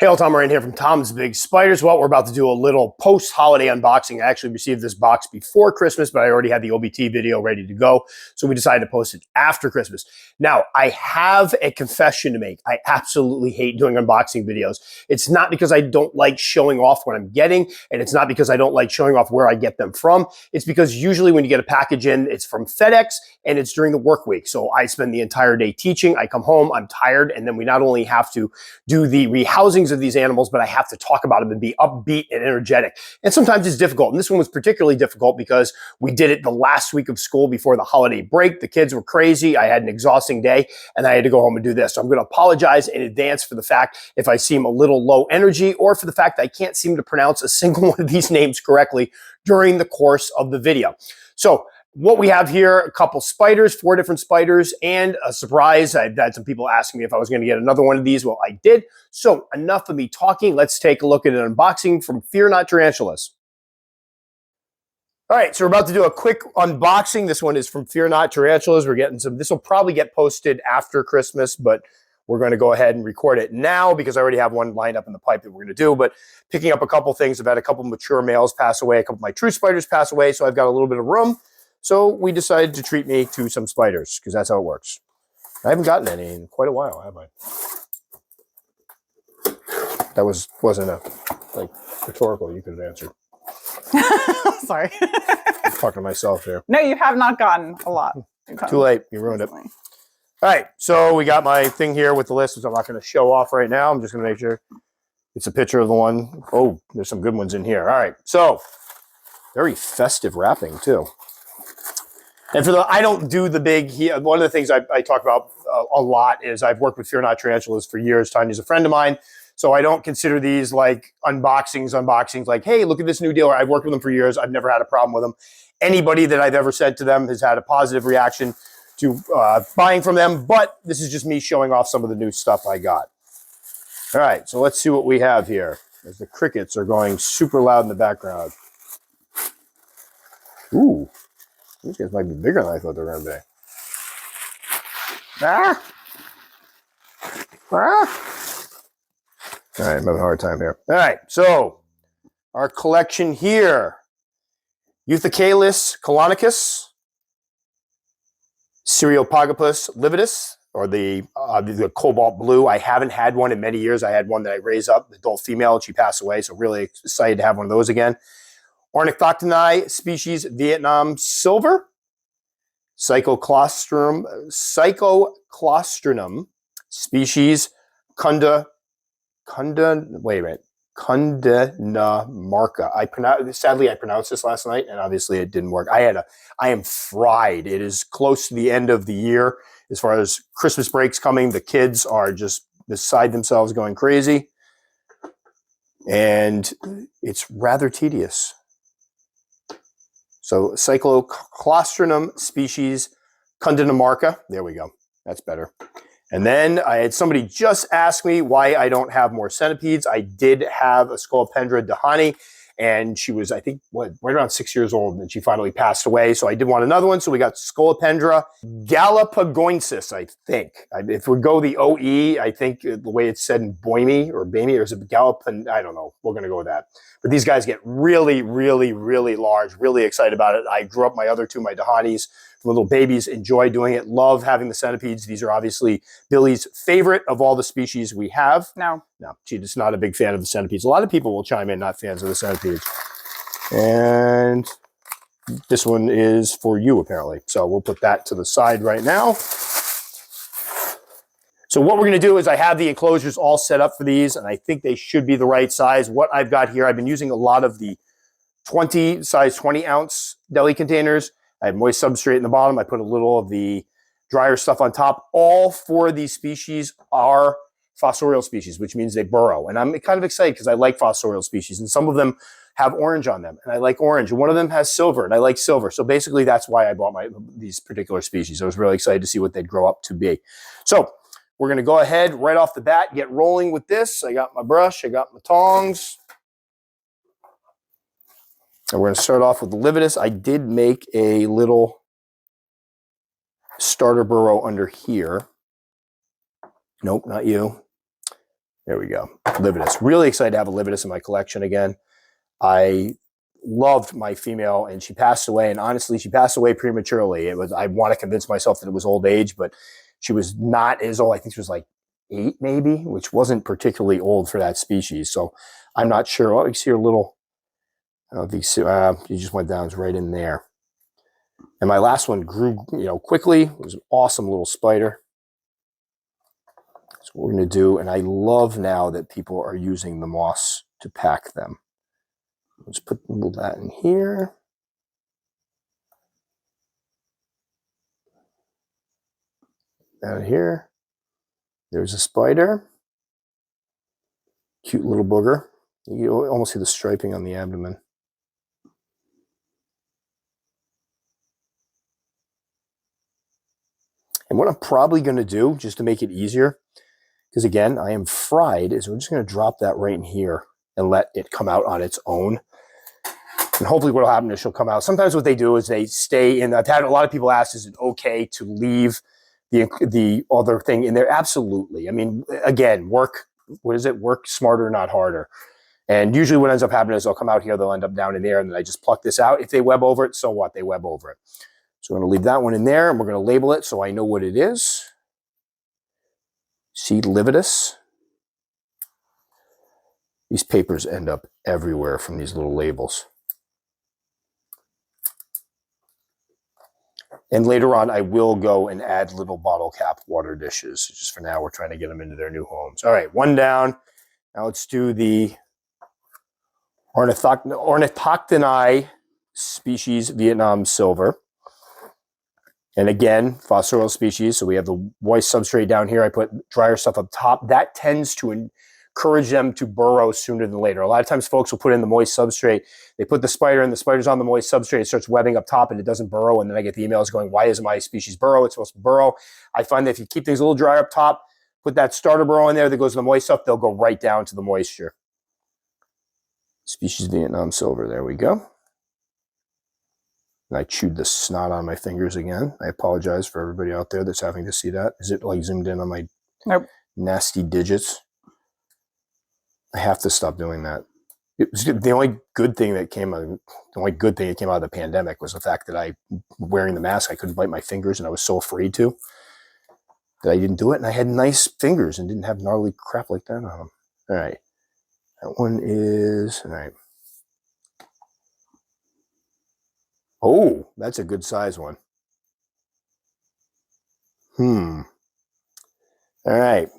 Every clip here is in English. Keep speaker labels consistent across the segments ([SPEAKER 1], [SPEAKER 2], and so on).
[SPEAKER 1] Hey all, Tom Moran here from Tom's Big Spiders. Well, we're about to do a little post-holiday unboxing. I actually received this box before Christmas, but I already had the OBT video ready to go, so we decided to post it after Christmas. Now, I have a confession to make. I absolutely hate doing unboxing videos. It's not because I don't like showing off what I'm getting, and it's not because I don't like showing off where I get them from. It's because usually when you get a package in, it's from FedEx, and it's during the work week. So I spend the entire day teaching. I come home, I'm tired, and then we not only have to do the rehousings of these animals, but I have to talk about them and be upbeat and energetic. And sometimes it's difficult. And this one was particularly difficult because we did it the last week of school before the holiday break. The kids were crazy. I had an exhausting day and I had to go home and do this. So I'm going to apologize in advance for the fact if I seem a little low energy or for the fact that I can't seem to pronounce a single one of these names correctly during the course of the video. So what we have here, a couple spiders, 4 different spiders, and a surprise. I've had some people asking me if I was going to get another one of these. Well, I did. So enough of me talking. Let's take a look at an unboxing from Not Tarantulas. All right, so we're about to do a quick unboxing. This one is from Not Tarantulas. We're getting some, this will probably get posted after Christmas, but we're going to go ahead and record it now because I already have one lined up in the pipe that we're going to do. But picking up a couple things, I've had a couple mature males pass away, a couple of my true spiders pass away, so I've got a little bit of room. So we decided to treat me to some spiders because that's how it works. I haven't gotten any in quite a while, have I? That wasn't a rhetorical you could have answered.
[SPEAKER 2] Sorry.
[SPEAKER 1] I'm talking to myself here.
[SPEAKER 2] No, you have not gotten a lot.
[SPEAKER 1] Too late. You ruined it. All right. So we got my thing here with the list, which I'm not going to show off right now. I'm just going to make sure it's a picture of the one. Oh, there's some good ones in here. All right. So very festive wrapping too. And for the, I don't do the big, one of the things I talk about a lot is I've worked with Not Tarantulas for years. Tanya's a friend of mine. So I don't consider these like unboxings like, hey, look at this new deal. I've worked with them for years. I've never had a problem with them. Anybody that I've ever said to them has had a positive reaction to buying from them. But this is just me showing off some of the new stuff I got. All right, so let's see what we have here. As the crickets are going super loud in the background. Ooh. These guys might be bigger than I thought they were going to be. Ah! Ah! All right, I'm having a hard time here. All right, so our collection here. Euthycaelus colonicus, Cyriopagopus lividus, or the cobalt blue. I haven't had one in many years. I had one that I raised up, the adult female, and she passed away, so really excited to have one of those again. Ornithoctoni species Vietnam silver, Cyclosternum species cundinamarca. Sadly, I pronounced this last night, and obviously it didn't work. I am fried. It is close to the end of the year as far as Christmas breaks coming. The kids are just beside themselves, going crazy, and it's rather tedious. So Cyclosternum species cundinamarca. There we go. That's better. And then I had somebody just ask me why I don't have more centipedes. I did have a Scolopendra dahani, and she was, I think, right around 6 years old, and she finally passed away. So I did want another one. So we got Scolopendra galapagoensis, I think. If we go the OE, I think the way it's said in Boimi or is it Galapan? I don't know. We're going to go with that. But these guys get really, really, really large. Really excited about it. I grew up my other two, my dahanis, little babies, enjoy doing it. Love having the centipedes. These are obviously Billy's favorite of all the species we have. No, she's not a big fan of the centipedes. A lot of people will chime in, not fans of the centipedes. And this one is for you, apparently. So we'll put that to the side right now. So what we're going to do is I have the enclosures all set up for these, and I think they should be the right size. What I've got here, I've been using a lot of the size 20 ounce deli containers. I have moist substrate in the bottom. I put a little of the drier stuff on top. All 4 of these species are fossorial species, which means they burrow. And I'm kind of excited because I like fossorial species. And some of them have orange on them, and I like orange. And one of them has silver, and I like silver. So basically, that's why I bought these particular species. I was really excited to see what they'd grow up to be. So we're going to go ahead right off the bat, get rolling with this. I got my brush. I got my tongs. And we're going to start off with the lividus. I did make a little starter burrow under here. Nope, not you. There we go. Lividus. Really excited to have a lividus in my collection again. I loved my female, and she passed away. And honestly, she passed away prematurely. I want to convince myself that it was old age, but she was not as old. I think she was like 8 maybe, which wasn't particularly old for that species. So I'm not sure. Oh, you see her little, I don't know if you see, she just went down, it's right in there. And my last one grew, quickly. It was an awesome little spider. That's what we're going to do. And I love now that people are using the moss to pack them. Let's put a little that in here. Out here. There's a spider. Cute little booger. You almost see the striping on the abdomen. And what I'm probably going to do, just to make it easier, because again, I am fried, is we're just going to drop that right in here and let it come out on its own. And hopefully what will happen is she'll come out. Sometimes what they do is they stay in. I've had a lot of people ask, is it okay to leave the other thing in there? Absolutely. I mean, again, work smarter, not harder. And usually what ends up happening is they'll come out here, they'll end up down in there, and then I just pluck this out. If they web over it, so what? They web over it. So we're going to leave that one in there, and we're going to label it so I know what it is. See, lividus. These papers end up everywhere from these little labels. And later on, I will go and add little bottle cap water dishes. Just for now, we're trying to get them into their new homes. All right, one down. Now let's do the Ornithoctoni species Vietnam silver. And again, fossorial species. So we have the moist substrate down here. I put drier stuff up top. That tends to encourage them to burrow sooner than later. A lot of times folks will put in the moist substrate. They put the spider and the spider's on the moist substrate. It starts webbing up top and it doesn't burrow. And then I get the emails going, why isn't my species burrow? It's supposed to burrow. I find that if you keep things a little drier up top, put that starter burrow in there that goes to the moist stuff, they'll go right down to the moisture. Species Vietnam silver. There we go. And I chewed the snot on my fingers again. I apologize for everybody out there that's having to see that. Is it like zoomed in on my nasty digits? I have to stop doing that. It was the only good thing that came out. The only good thing that came out of the pandemic was the fact that wearing the mask, I couldn't bite my fingers, and I was so afraid to that I didn't do it. And I had nice fingers and didn't have gnarly crap like that on them. All right, that one is all right. Oh, that's a good size one. All right.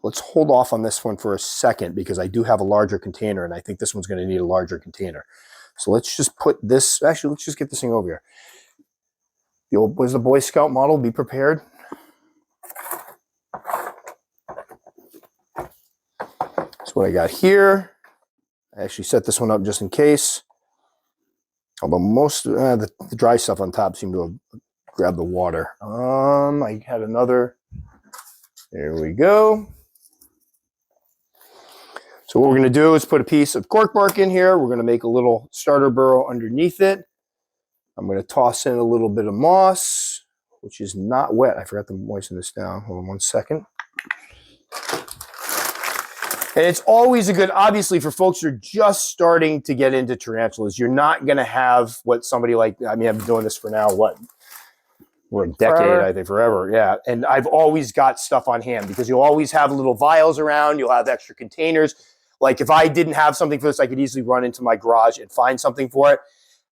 [SPEAKER 1] Let's hold off on this one for a second because I do have a larger container and I think this one's going to need a larger container. So let's just put this, actually, let's just get this thing over here. The old, was the Boy Scout model, be prepared. That's what I got here. I actually set this one up just in case. Although most the dry stuff on top seemed to have grabbed the water. I had another. There we go. So what we're going to do is put a piece of cork bark in here. We're going to make a little starter burrow underneath it. I'm going to toss in a little bit of moss, which is not wet. I forgot to moisten this down. Hold on one second. And it's always a good, obviously, for folks who are just starting to get into tarantulas, you're not going to have what somebody like, I mean, I've been doing this for now, what? We're a decade, forever. I think, forever, yeah. And I've always got stuff on hand because you'll always have little vials around. You'll have extra containers. Like if I didn't have something for this, I could easily run into my garage and find something for it.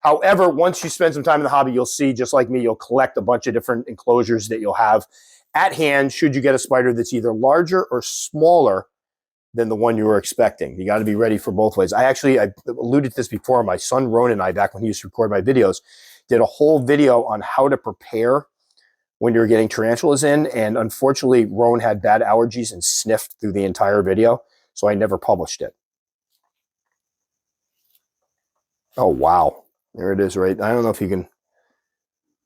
[SPEAKER 1] However, once you spend some time in the hobby, you'll see, just like me, you'll collect a bunch of different enclosures that you'll have at hand should you get a spider that's either larger or smaller than the one you were expecting. You got to be ready for both ways. I alluded to this before. My son Ronan and I, back when he used to record my videos, did a whole video on how to prepare when you're getting tarantulas in. And unfortunately, Ronan had bad allergies and sniffed through the entire video. So I never published it. Oh, wow. There it is, right? I don't know if you can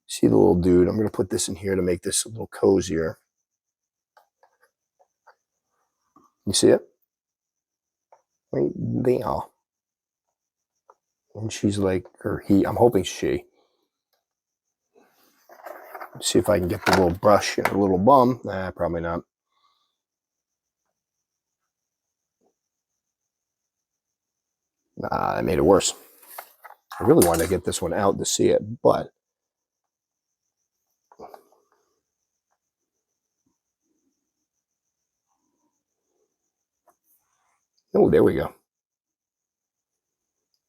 [SPEAKER 1] see the little dude. I'm going to put this in here to make this a little cozier. You see it? Right there. And she's like, or he, I'm hoping she. Let's see if I can get the little brush and a little bum. Nah, probably not. Nah, that made it worse. I really wanted to get this one out to see it, but oh, there we go.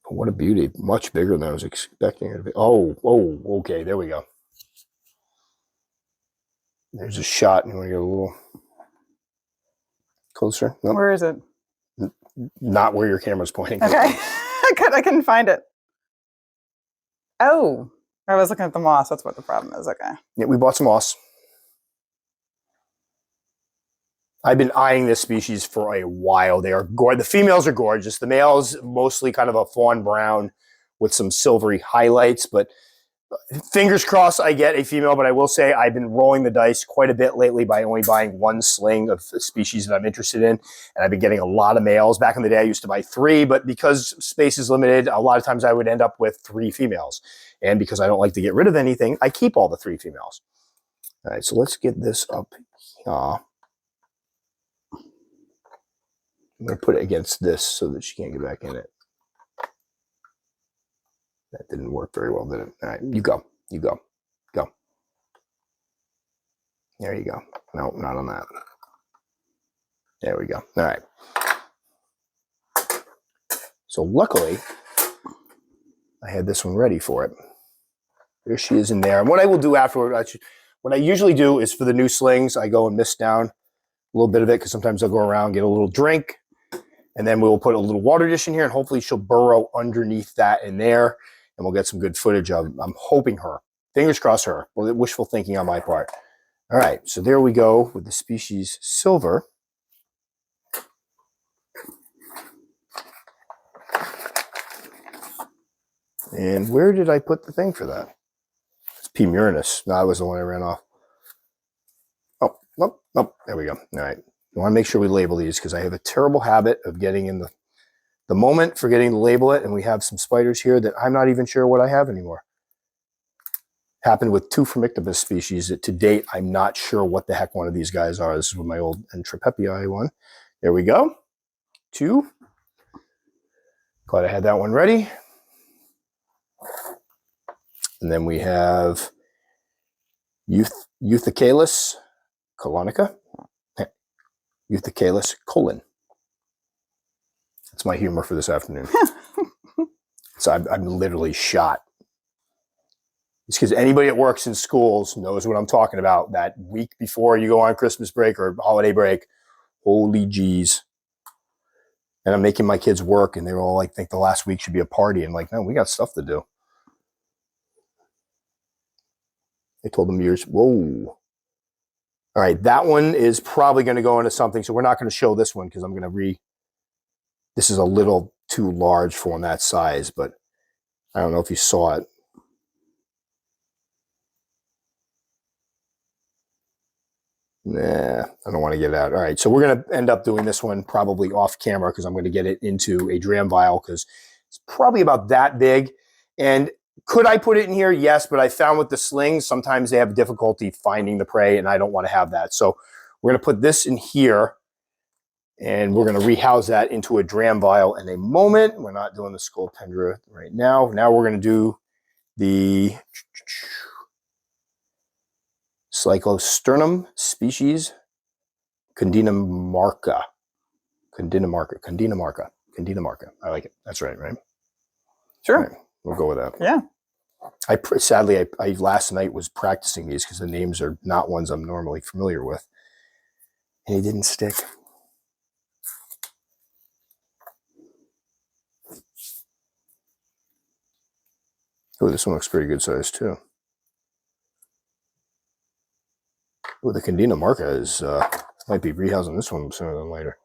[SPEAKER 1] What a beauty. Much bigger than I was expecting it to be. Oh, okay, there we go. There's a shot. You want to get a little closer? Nope.
[SPEAKER 2] Where is it?
[SPEAKER 1] Not where your camera's pointing.
[SPEAKER 2] Okay. I couldn't find it. Oh, I was looking at the moss. That's what the problem is. Okay.
[SPEAKER 1] Yeah, we bought some moss. I've been eyeing this species for a while. They are gorgeous. The females are gorgeous. The males mostly kind of a fawn brown with some silvery highlights, but fingers crossed I get a female. But I will say I've been rolling the dice quite a bit lately by only buying one sling of species that I'm interested in, and I've been getting a lot of males. Back in the day I used to buy 3, but because space is limited, a lot of times I would end up with 3 females. And because I don't like to get rid of anything, I keep all the 3 females. All right, so let's get this up here. I'm going to put it against this so that she can't get back in it. That didn't work very well, did it? All right, you go. You go. Go. There you go. No, not on that. There we go. All right. So luckily, I had this one ready for it. There she is in there. And what I will do afterward, what I usually do is for the new slings, I go and mist down a little bit of it because sometimes I'll go around, get a little drink, and then we'll put a little water dish in here, and hopefully she'll burrow underneath that in there, and we'll get some good footage of. I'm hoping her. Fingers crossed her. Well, wishful thinking on my part. All right, so there we go with the species silver. And where did I put the thing for that? It's P. murinus. No, that was the one I ran off. Oh, nope, nope. There we go. All right. I want to make sure we label these because I have a terrible habit of getting in the moment, forgetting to label it, and we have some spiders here that I'm not even sure what I have anymore. Happened with 2 Formictopus species that to date, I'm not sure what the heck one of these guys are. This is with my old Entrapepii one. There we go. 2. Glad I had that one ready. And then we have Euthycaelus colonica. Euthycaelus colon. That's my humor for this afternoon. So I'm literally shot. It's because anybody that works in schools knows what I'm talking about. That week before you go on Christmas break or holiday break, holy geez. And I'm making my kids work, and they're all like, think the last week should be a party. And I'm like, no, we got stuff to do. I told them years, whoa. All right, that one is probably going to go into something. So we're not going to show this one because I'm going to this is a little too large for on that size, but I don't know if you saw it. Nah, I don't want to get it out. All right, so we're going to end up doing this one probably off camera because I'm going to get it into a dram vial because it's probably about that big. And could I put it in here? Yes, but I found with the slings, sometimes they have difficulty finding the prey, and I don't want to have that. So we're going to put this in here, and we're going to rehouse that into a dram vial in a moment. We're not doing the Scolopendra right now. Now we're going to do the Cyclosternum species cundinamarca. Cundinamarca. I like it. That's right?
[SPEAKER 2] Sure.
[SPEAKER 1] Right, we'll go with that.
[SPEAKER 2] Yeah.
[SPEAKER 1] Sadly, I last night was practicing these because the names are not ones I'm normally familiar with. And he didn't stick. Oh, this one looks pretty good size too. Oh, the cundinamarca is might be rehousing this one sooner than later.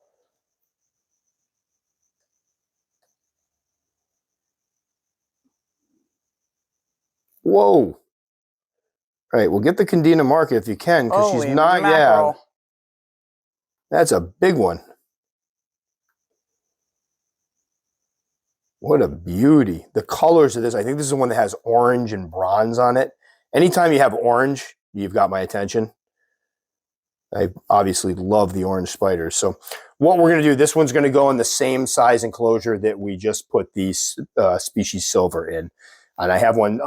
[SPEAKER 1] Whoa! All right, well, get the cundinamarca if you can, because she's not.
[SPEAKER 2] Mackerel.
[SPEAKER 1] Yeah, that's a big one. What a beauty! The colors of this. I think this is the one that has orange and bronze on it. Anytime you have orange, you've got my attention. I obviously love the orange spiders. So what we're going to do, this one's going to go in the same size enclosure that we just put these species silver in. And I have one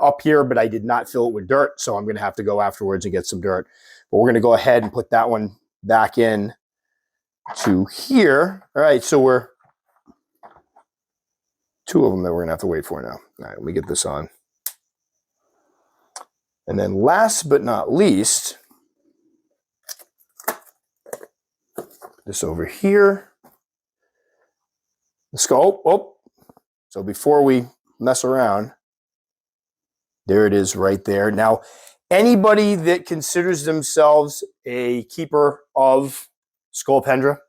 [SPEAKER 1] up here, but I did not fill it with dirt. So I'm going to have to go afterwards and get some dirt. But we're going to go ahead and put that one back in to here. All right, so we're 2 of them that we're going to have to wait for now. All right, let me get this on. And then last but not least, this over here. The skull. Oh, so before we mess around, there it is right there. Now, anybody that considers themselves a keeper of Scolopendra,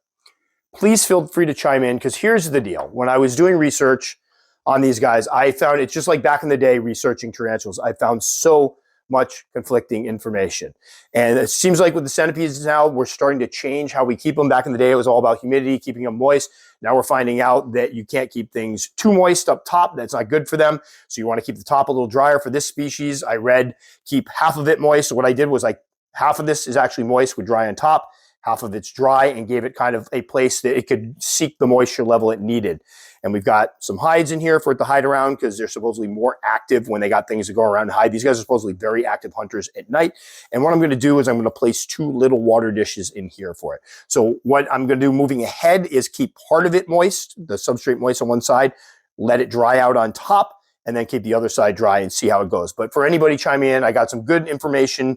[SPEAKER 1] please feel free to chime in, because here's the deal. When I was doing research on these guys, I found it's just like back in the day researching tarantulas. I found so much conflicting information. And it seems like with the centipedes now, we're starting to change how we keep them. Back in the day, it was all about humidity, keeping them moist. Now we're finding out that you can't keep things too moist up top. That's not good for them. So you want to keep the top a little drier. For this species, I read keep half of it moist. So what I did was like half of this is actually moist with dry on top, half of it's dry, and gave it kind of a place that it could seek the moisture level it needed. And we've got some hides in here for it to hide around, because they're supposedly more active when they got things to go around and hide. These guys are supposedly very active hunters at night. And what I'm going to do is I'm going to place 2 little water dishes in here for it. So what I'm going to do moving ahead is keep part of it moist, the substrate moist on one side, let it dry out on top, and then keep the other side dry and see how it goes. But for anybody chiming in, I got some good information,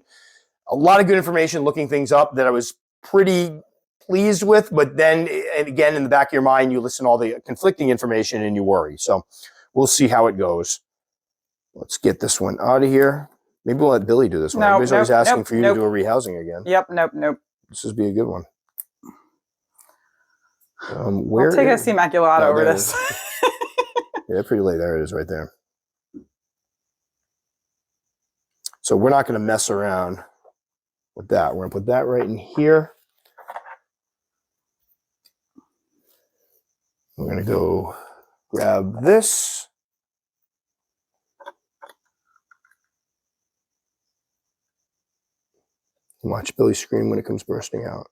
[SPEAKER 1] a lot of good information, looking things up that I was pretty pleased with, but then, and again, in the back of your mind, you listen to all the conflicting information and you worry. So we'll see how it goes. Let's get this one out of here. Maybe we'll let Billy do this one. Everybody's always asking for you to do a rehousing again.
[SPEAKER 2] Yep, nope.
[SPEAKER 1] This would be a good one. Where
[SPEAKER 2] I'll take a C maculata over this.
[SPEAKER 1] Yeah, pretty late. There it is right there. So we're not going to mess around with that. We're going to put that right in here. We're going to go grab this. Watch Billy scream when it comes bursting out.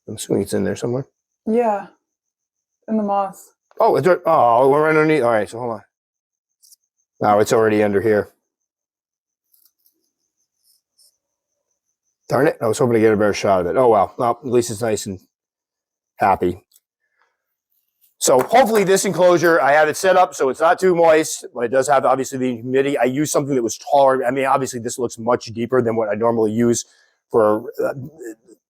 [SPEAKER 1] I'm assuming it's in there somewhere.
[SPEAKER 2] Yeah, in the moss.
[SPEAKER 1] Oh, it's right. Oh, we're right underneath. All right, so hold on. No, it's already under here. Darn it! I was hoping to get a better shot of it. Oh well. Well, at least it's nice and happy. So hopefully this enclosure, I have it set up so it's not too moist, but it does have obviously the humidity. I used something that was taller. I mean, obviously this looks much deeper than what I normally use for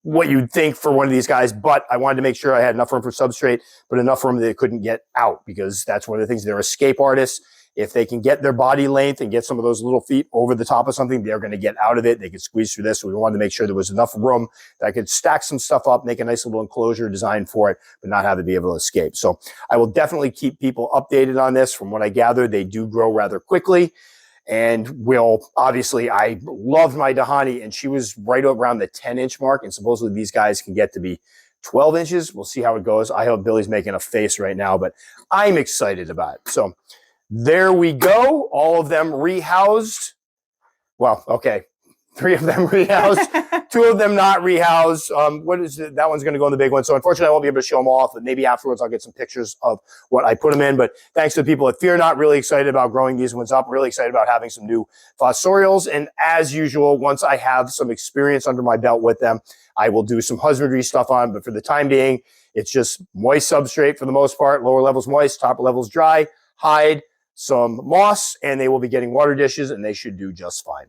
[SPEAKER 1] what you'd think for one of these guys, but I wanted to make sure I had enough room for substrate, but enough room that it couldn't get out, because that's one of the things. They're escape artists. If they can get their body length and get some of those little feet over the top of something, they're going to get out of it. They could squeeze through this. So we wanted to make sure there was enough room that I could stack some stuff up, make a nice little enclosure design for it, but not have it be able to escape. So I will definitely keep people updated on this. From what I gather, they do grow rather quickly. And obviously, I loved my Dahani, and she was right around the 10-inch mark. And supposedly these guys can get to be 12 inches. We'll see how it goes. I hope Billy's making a face right now, but I'm excited about it. So there we go. All of them rehoused. Well, okay. 3 of them rehoused, 2 of them not rehoused. What is it? That one's going to go in the big one. So unfortunately, I won't be able to show them all off, but maybe afterwards I'll get some pictures of what I put them in. But thanks to the people at Fear Not, really excited about growing these ones up, really excited about having some new fossorials. And as usual, once I have some experience under my belt with them, I will do some husbandry stuff on. But for the time being, it's just moist substrate for the most part, lower levels moist, top levels dry, hide, some moss, and they will be getting water dishes, and they should do just fine.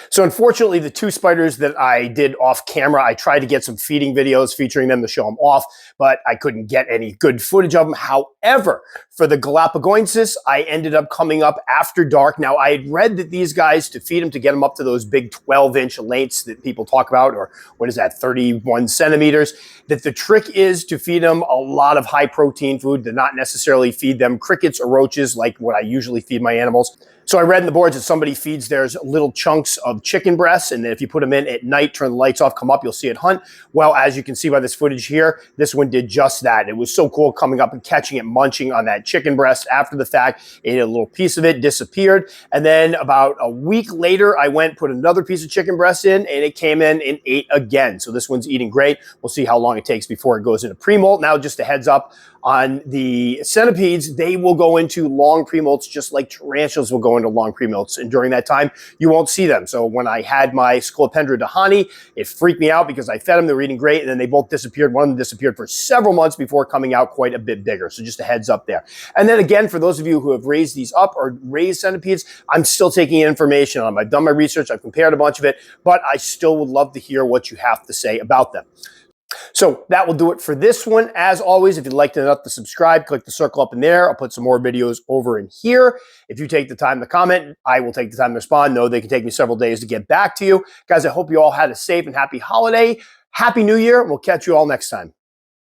[SPEAKER 1] So unfortunately, the 2 spiders that I did off camera, I tried to get some feeding videos featuring them to show them off, but I couldn't get any good footage of them. However, for the galapagoensis, I ended up coming up after dark. Now, I had read that these guys, to feed them, to get them up to those big 12-inch lengths that people talk about, or what is that, 31 centimeters, that the trick is to feed them a lot of high-protein food, to not necessarily feed them crickets or roaches like what I usually feed my animals. So I read in the boards that somebody feeds theirs little chunks of chicken breasts, and then if you put them in at night, turn the lights off, come up, you'll see it hunt. Well, as you can see by this footage here, this one did just that. It was so cool coming up and catching it munching on that chicken breast after the fact. Ate a little piece of it, disappeared, and then about a week later, I went, put another piece of chicken breast in, and it came in and ate again. So this one's eating great. We'll see how long it takes before it goes into pre-molt. Now, just a heads up, on the centipedes, they will go into long pre-molts just like tarantulas will go into long pre-molts. And during that time, you won't see them. So when I had my Scolopendra dahani, it freaked me out because I fed them, they were eating great, and then they both disappeared. One of them disappeared for several months before coming out quite a bit bigger. So just a heads up there. And then again, for those of you who have raised these up or raised centipedes, I'm still taking information on them. I've done my research, I've compared a bunch of it, but I still would love to hear what you have to say about them. So that will do it for this one. As always, if you'd like to subscribe, click the circle up in there. I'll put some more videos over in here. If you take the time to comment, I will take the time to respond. No, they can take me several days to get back to you. Guys, I hope you all had a safe and happy holiday. Happy New Year. We'll catch you all next time.